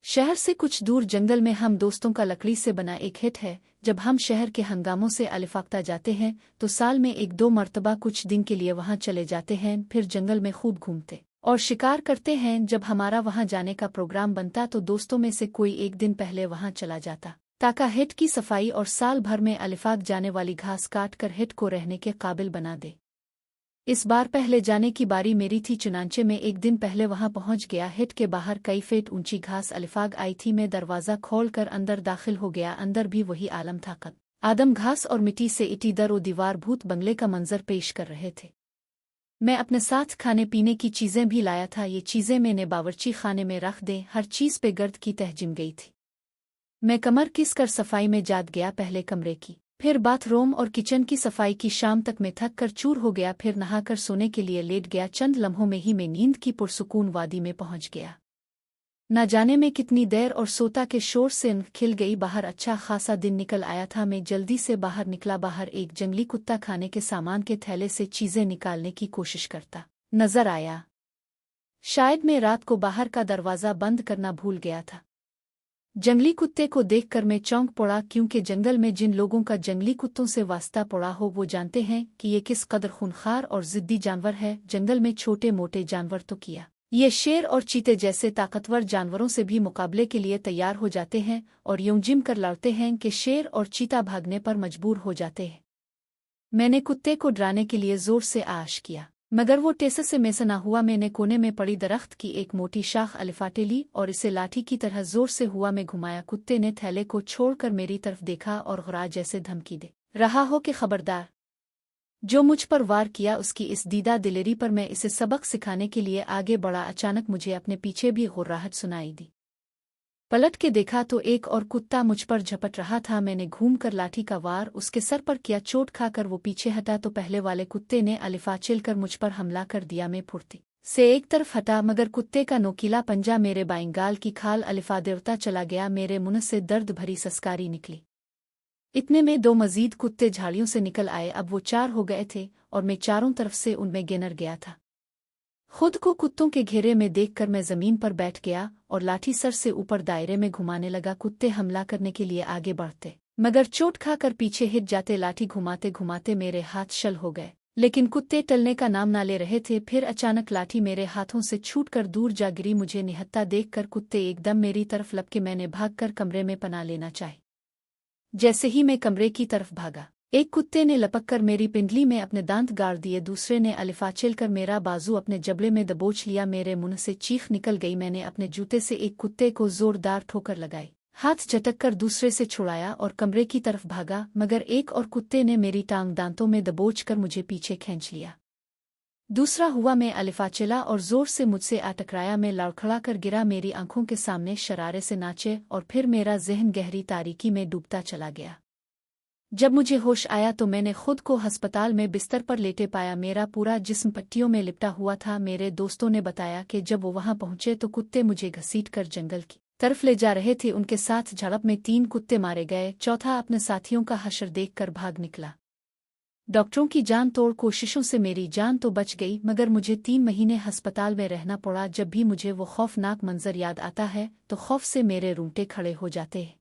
शहर से कुछ दूर जंगल में हम दोस्तों का लकड़ी से बना एक हिट है। जब हम शहर के हंगामों से अलिफाख्ता जाते हैं तो साल में एक दो मर्तबा कुछ दिन के लिए वहां चले जाते हैं, फिर जंगल में खूब घूमते और शिकार करते हैं। जब हमारा वहां जाने का प्रोग्राम बनता तो दोस्तों में से कोई एक दिन पहले वहां चला जाता ताकि हिट की सफाई और साल भर में अलिफाक जाने वाली घास काट कर हिट को रहने के काबिल बना दे। इस बार पहले जाने की बारी मेरी थी, चुनांचे में एक दिन पहले वहां पहुंच गया। हिट के बाहर कई फीट ऊंची घास अलिफाग आई थी। मैं दरवाज़ा खोल कर अंदर दाखिल हो गया। अंदर भी वही आलम था, कद आदम घास और मिट्टी से इटी दर और दीवार भूत बंगले का मंजर पेश कर रहे थे। मैं अपने साथ खाने पीने की चीज़ें भी लाया था। ये चीज़ें मैंने बावर्ची खाने में रख दें। हर चीज़ पे गर्द की तह जिम गई थी। मैं कमर किस कर सफाई में जात गया, पहले कमरे की, फिर बाथरूम और किचन की सफाई की। शाम तक मैं थक कर चूर हो गया, फिर नहाकर सोने के लिए लेट गया। चंद लम्हों में ही मैं नींद की पुरसुकून वादी में पहुंच गया। न जाने में कितनी देर और सोता के शोर से खिल गई। बाहर अच्छा खासा दिन निकल आया था। मैं जल्दी से बाहर निकला। बाहर एक जंगली कुत्ता खाने के सामान के थैले से चीजें निकालने की कोशिश करता नजर आया। शायद मैं रात को बाहर का दरवाज़ा बंद करना भूल गया था। जंगली कुत्ते को देखकर मैं चौंक पड़ा, क्योंकि जंगल में जिन लोगों का जंगली कुत्तों से वास्ता पड़ा हो वो जानते हैं कि ये किस कदर खूंखार और जिद्दी जानवर है। जंगल में छोटे मोटे जानवर तो किया, ये शेर और चीते जैसे ताकतवर जानवरों से भी मुकाबले के लिए तैयार हो जाते हैं और यूं जिम कर लड़ते हैं कि शेर और चीता भागने पर मजबूर हो जाते हैं। मैंने कुत्ते को डराने के लिए जोर से आश किया, मगर वो टेस से में से ना हुआ। मैंने कोने में पड़ी दरख्त की एक मोटी शाख अलिफाटे ली और इसे लाठी की तरह जोर से हुआ में घुमाया। कुत्ते ने थैले को छोड़कर मेरी तरफ देखा और गुर्रा जैसे धमकी दे रहा हो कि खबरदार, जो मुझ पर वार किया उसकी इस दीदा दिलेरी पर मैं इसे सबक सिखाने के लिए आगे बढ़ा। अचानक मुझे अपने पीछे भी गुर्राहट सुनाई दी। पलट के देखा तो एक और कुत्ता मुझ पर झपट रहा था। मैंने घूमकर लाठी का वार उसके सर पर किया। चोट खाकर वो पीछे हटा तो पहले वाले कुत्ते ने अलिफा चिलकर मुझ पर हमला कर दिया। मैं फुर्ती से एक तरफ हटा, मगर कुत्ते का नोकीला पंजा मेरे बाईं गाल की खाल अलिफा देवता चला गया। मेरे मुंह से दर्द भरी सस्कारी निकली। इतने में दो मजीद कुत्ते झाड़ियों से निकल आए। अब वो चार हो गए थे और मैं चारों तरफ से उनमें गिनर गया था। खुद को कुत्तों के घेरे में देखकर मैं जमीन पर बैठ गया और लाठी सर से ऊपर दायरे में घुमाने लगा। कुत्ते हमला करने के लिए आगे बढ़ते, मगर चोट खाकर पीछे हिट जाते। लाठी घुमाते घुमाते मेरे हाथ शल हो गए, लेकिन कुत्ते टलने का नाम ना ले रहे थे। फिर अचानक लाठी मेरे हाथों से छूटकर दूर जा गिरी। मुझे निहत्ता देखकर कुत्ते एकदम मेरी तरफ लपके। मैंने भागकर कमरे में पनाह लेना चाही। जैसे ही मैं कमरे की तरफ भागा, एक कुत्ते ने लपककर मेरी पिंडली में अपने दांत गाड़ दिए। दूसरे ने अलिफा चिलकर मेरा बाजू अपने जबड़े में दबोच लिया। मेरे मुंह से चीख निकल गई। मैंने अपने जूते से एक कुत्ते को जोरदार ठोकर लगाई, हाथ झटक कर दूसरे से छुड़ाया और कमरे की तरफ भागा, मगर एक और कुत्ते ने मेरी टांग दांतों में दबोचकर मुझे पीछे खींच लिया। दूसरा हुआ मैं अलिफा चिला और जोर से मुझसे आ टकराया। मैं लड़खड़ा कर गिरा। मेरी आंखों के सामने शरारे से नाचे और फिर मेरा जहन गहरी तारीकी में डूबता चला गया। जब मुझे होश आया तो मैंने खुद को अस्पताल में बिस्तर पर लेटे पाया। मेरा पूरा जिस्म पट्टियों में लिपटा हुआ था। मेरे दोस्तों ने बताया कि जब वो वहां पहुंचे तो कुत्ते मुझे घसीटकर जंगल की तरफ ले जा रहे थे। उनके साथ झड़प में 3 कुत्ते मारे गए, चौथा अपने साथियों का हशर देखकर भाग निकला। डॉक्टरों की जान तोड़ कोशिशों से मेरी जान तो बच गई, मगर मुझे 3 महीने अस्पताल में रहना पड़ा। जब भी मुझे वो खौफनाक मंजर याद आता है तो खौफ से मेरे रूंगटे खड़े हो जाते हैं।